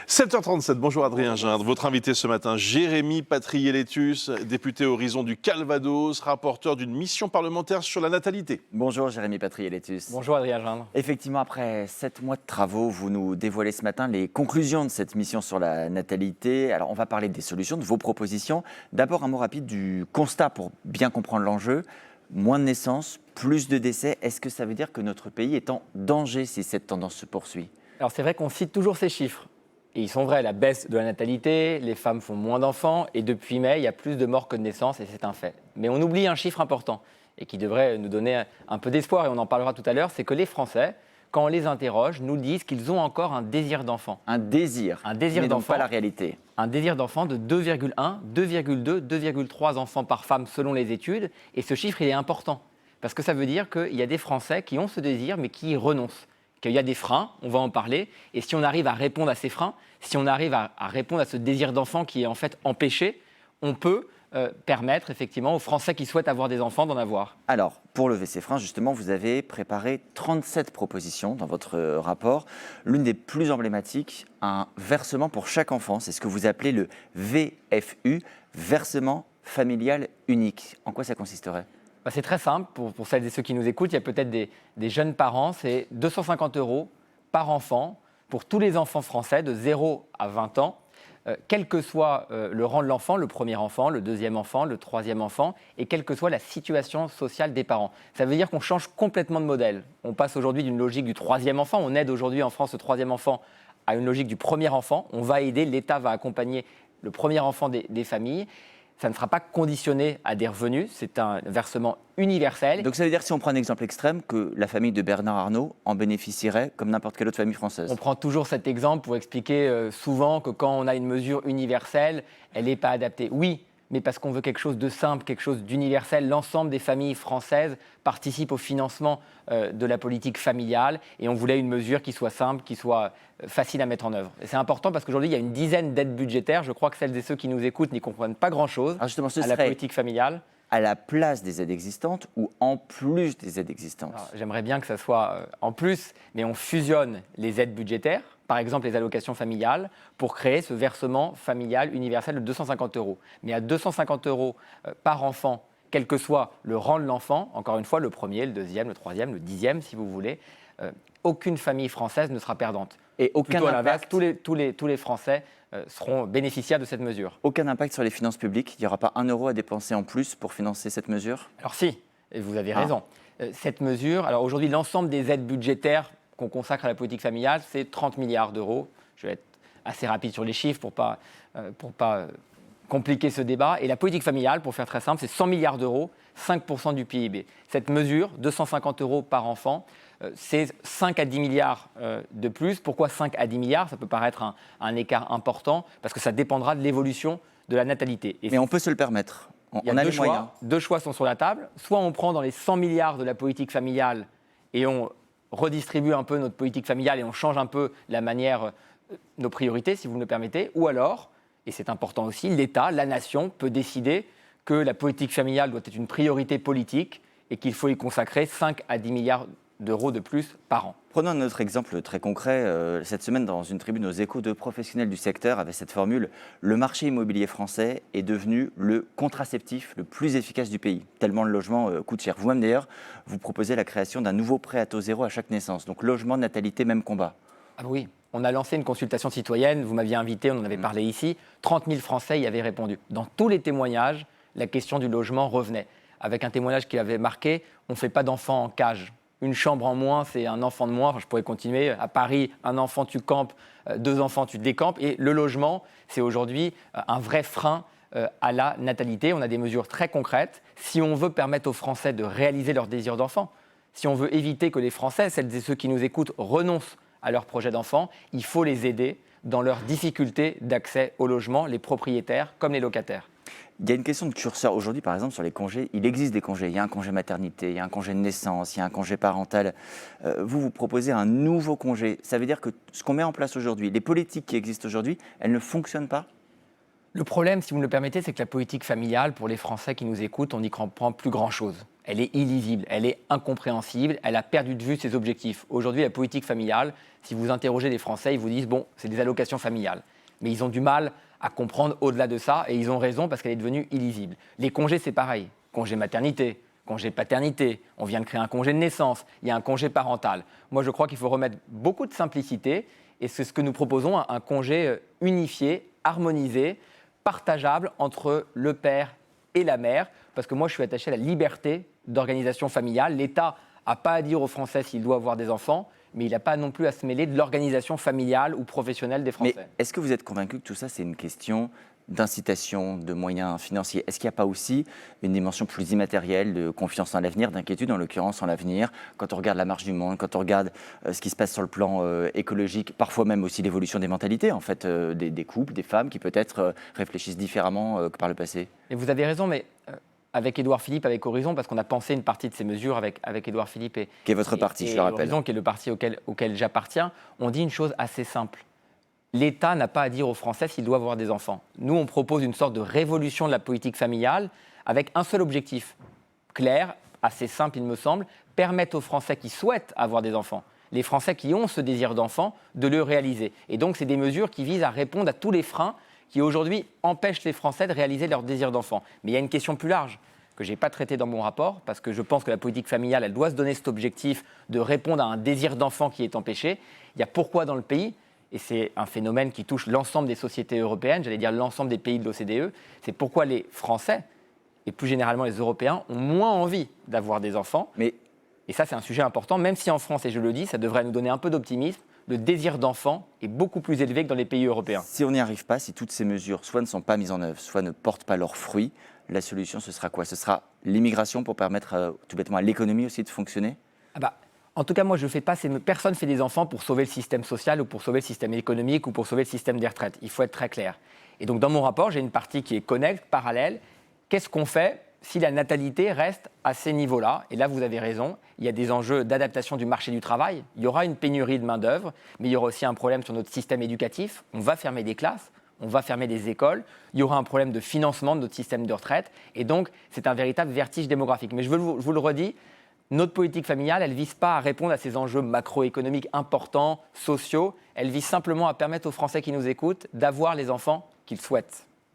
7h37, bonjour Adrien Gindre. Votre invité ce matin, Jérémy Patrié-Létus, député Horizon du Calvados, rapporteur d'une mission parlementaire sur la natalité. Bonjour Jérémy Patrié-Létus. Bonjour Adrien Gindre. Effectivement, après 7 mois de travaux, vous nous dévoilez ce matin les conclusions de cette mission sur la natalité. Alors on va parler des solutions, de vos propositions. D'abord un mot rapide du constat pour bien comprendre l'enjeu. Moins de naissances, plus de décès. Est-ce que ça veut dire que notre pays est en danger si cette tendance se poursuit ? Alors c'est vrai qu'on cite toujours ces chiffres. Et ils sont vrais, la baisse de la natalité, les femmes font moins d'enfants et depuis mai, il y a plus de morts que de naissances et c'est un fait. Mais on oublie un chiffre important et qui devrait nous donner un peu d'espoir et on en parlera tout à l'heure, c'est que les Français, quand on les interroge, nous disent qu'ils ont encore un désir d'enfant. Un désir Mais donc d'enfant. pas la réalité. Un désir d'enfant de 2,1, 2,2, 2,3 enfants par femme selon les études et ce chiffre il est important parce que ça veut dire qu'il y a des Français qui ont ce désir mais qui y renoncent. Qu'il y a des freins, on va en parler, et si on arrive à répondre à ces freins, si on arrive à répondre à ce désir d'enfant qui est en fait empêché, on peut permettre effectivement aux Français qui souhaitent avoir des enfants d'en avoir. Alors, pour lever ces freins, justement, vous avez préparé 37 propositions dans votre rapport. L'une des plus emblématiques, un versement pour chaque enfant, c'est ce que vous appelez le VFU, versement familial unique. En quoi ça consisterait ? C'est très simple, pour celles et ceux qui nous écoutent, il y a peut-être des jeunes parents, c'est 250 € par enfant pour tous les enfants français de 0 à 20 ans, quel que soit le rang de l'enfant, le premier enfant, le deuxième enfant, le troisième enfant, et quelle que soit la situation sociale des parents. Ça veut dire qu'on change complètement de modèle. On passe aujourd'hui d'une logique du troisième enfant, on aide aujourd'hui en France le troisième enfant à une logique du premier enfant. On va aider, l'État va accompagner le premier enfant des familles. Ça ne sera pas conditionné à des revenus, c'est un versement universel. Donc ça veut dire que si on prend un exemple extrême, que la famille de Bernard Arnault en bénéficierait comme n'importe quelle autre famille française. On prend toujours cet exemple pour expliquer souvent que quand on a une mesure universelle, elle n'est pas adaptée. Oui, mais parce qu'on veut quelque chose de simple, quelque chose d'universel. L'ensemble des familles françaises participent au financement de la politique familiale et on voulait une mesure qui soit simple, qui soit facile à mettre en œuvre. Et c'est important parce qu'aujourd'hui, il y a une dizaine d'aides budgétaires. Je crois que celles et ceux qui nous écoutent n'y comprennent pas grand-chose à la politique familiale. À la place des aides existantes ou en plus des aides existantes ? Alors, j'aimerais bien que ça soit en plus, mais on fusionne les aides budgétaires, par exemple les allocations familiales, pour créer ce versement familial universel de 250 €. Mais à 250 € par enfant, quel que soit le rang de l'enfant, encore une fois, le premier, le deuxième, le troisième, le 10e, si vous voulez, aucune famille française ne sera perdante. Et aucun Plutôt à l'inverse, impact, tous les Français seront bénéficiaires de cette mesure. aucun impact sur les finances publiques ? Il n'y aura pas 1 € à dépenser en plus pour financer cette mesure ? Alors si, et vous avez raison. Cette mesure, alors aujourd'hui, l'ensemble des aides budgétaires qu'on consacre à la politique familiale, c'est 30 milliards d'euros. Je vais être assez rapide sur les chiffres pour pas compliquer ce débat. Et la politique familiale, pour faire très simple, c'est 100 milliards d'euros, 5% du PIB. Cette mesure, 250 € par enfant, c'est 5 à 10 milliards de plus. Pourquoi 5 à 10 milliards ? Ça peut paraître un écart important, parce que ça dépendra de l'évolution de la natalité. Mais on peut se le permettre. Il y a deux choix. Deux choix sont sur la table. Soit on prend dans les 100 milliards de la politique familiale et on redistribue un peu notre politique familiale et on change un peu la manière, nos priorités, si vous me le permettez. Ou alors, et c'est important aussi, l'État, la nation peut décider que la politique familiale doit être une priorité politique et qu'il faut y consacrer 5 à 10 milliards d'euros de plus par an. Prenons un autre exemple très concret. Cette semaine, dans une tribune aux Échos, deux professionnels du secteur avaient cette formule: le marché immobilier français est devenu le contraceptif le plus efficace du pays, tellement le logement coûte cher. Vous-même d'ailleurs, vous proposez la création d'un nouveau prêt à taux zéro à chaque naissance. Donc logement, natalité, même combat. Ah oui, on a lancé une consultation citoyenne, vous m'aviez invité, on en avait parlé ici, 30 000 Français y avaient répondu. Dans tous les témoignages, la question du logement revenait. Avec un témoignage qui avait marqué, on ne fait pas d'enfants en cage. Une chambre en moins, c'est un enfant de moins. Enfin, je pourrais continuer. À Paris, un enfant, tu campes. 2 enfants, tu décampes. Et le logement, c'est aujourd'hui un vrai frein à la natalité. On a des mesures très concrètes. Si on veut permettre aux Français de réaliser leur désir d'enfant, si on veut éviter que les Français, celles et ceux qui nous écoutent, renoncent à leur projet d'enfant, il faut les aider dans leur difficulté d'accès au logement, les propriétaires comme les locataires. Il y a une question de curseur aujourd'hui, par exemple, sur les congés. Il existe des congés. Il y a un congé maternité, il y a un congé de naissance, il y a un congé parental. Vous proposez un nouveau congé. Ça veut dire que ce qu'on met en place aujourd'hui, les politiques qui existent aujourd'hui, elles ne fonctionnent pas ? Le problème, si vous me le permettez, c'est que la politique familiale, pour les Français qui nous écoutent, on n'y comprend plus grand-chose. elle est illisible, elle est incompréhensible, elle a perdu de vue ses objectifs. Aujourd'hui, la politique familiale, si vous interrogez les Français, ils vous disent, bon, c'est des allocations familiales. Mais ils ont du mal à comprendre au-delà de ça, et ils ont raison parce qu'elle est devenue illisible. Les congés, c'est pareil. Congé maternité, congé paternité, on vient de créer un congé de naissance, il y a un congé parental. Moi, je crois qu'il faut remettre beaucoup de simplicité, et c'est ce que nous proposons, un congé unifié, harmonisé, partageable entre le père et la mère, parce que moi, je suis attaché à la liberté d'organisation familiale. L'État n'a pas à dire aux Français s'il doit avoir des enfants, mais il n'a pas non plus à se mêler de l'organisation familiale ou professionnelle des Français. Mais est-ce que vous êtes convaincu que tout ça, c'est une question d'incitation, de moyens financiers? Est-ce qu'il n'y a pas aussi une dimension plus immatérielle de confiance en l'avenir, d'inquiétude en l'occurrence en l'avenir, quand on regarde la marche du monde, quand on regarde ce qui se passe sur le plan écologique, parfois même aussi l'évolution des mentalités, en fait, des couples, des femmes qui peut-être réfléchissent différemment que par le passé? Et vous avez raison, mais avec Édouard Philippe, avec Horizon, parce qu'on a pensé une partie de ces mesures avec Édouard Philippe et Qui est votre parti, je le rappelle. Horizon, qui est le parti auquel j'appartiens, on dit une chose assez simple. L'État n'a pas à dire aux Français s'ils doivent avoir des enfants. Nous, on propose une sorte de révolution de la politique familiale avec un seul objectif, clair, assez simple, il me semble, permettre aux Français qui souhaitent avoir des enfants, les Français qui ont ce désir d'enfant, de le réaliser. Et donc, c'est des mesures qui visent à répondre à tous les freins qui, aujourd'hui, empêchent les Français de réaliser leur désir d'enfant. Mais il y a une question plus large que je n'ai pas traitée dans mon rapport, parce que je pense que la politique familiale, elle doit se donner cet objectif de répondre à un désir d'enfant qui est empêché. Il y a pourquoi dans le pays, et c'est un phénomène qui touche l'ensemble des sociétés européennes, j'allais dire l'ensemble des pays de l'OCDE, c'est pourquoi les Français, et plus généralement les Européens, ont moins envie d'avoir des enfants. Et ça, c'est un sujet important, même si en France, et je le dis, ça devrait nous donner un peu d'optimisme, le désir d'enfant est beaucoup plus élevé que dans les pays européens. Si on n'y arrive pas, si toutes ces mesures soit ne sont pas mises en œuvre, soit ne portent pas leurs fruits, la solution, ce sera quoi? Ce sera l'immigration pour permettre tout bêtement à l'économie aussi de fonctionner? En tout cas, moi, personne ne fait des enfants pour sauver le système social ou pour sauver le système économique ou pour sauver le système des retraites. Il faut être très clair. Et donc, dans mon rapport, j'ai une partie qui est connexe, parallèle. Qu'est-ce qu'on fait si la natalité reste à ces niveaux-là? Et là, vous avez raison, il y a des enjeux d'adaptation du marché du travail. Il y aura une pénurie de main-d'œuvre, mais il y aura aussi un problème sur notre système éducatif. On va fermer des classes, on va fermer des écoles. Il y aura un problème de financement de notre système de retraite. Et donc, c'est un véritable vertige démographique. Mais je vous le redis, notre politique familiale, elle ne vise pas à répondre à ces enjeux macroéconomiques importants, sociaux. Elle vise simplement à permettre aux Français qui nous écoutent d'avoir les enfants qu'ils souhaitent.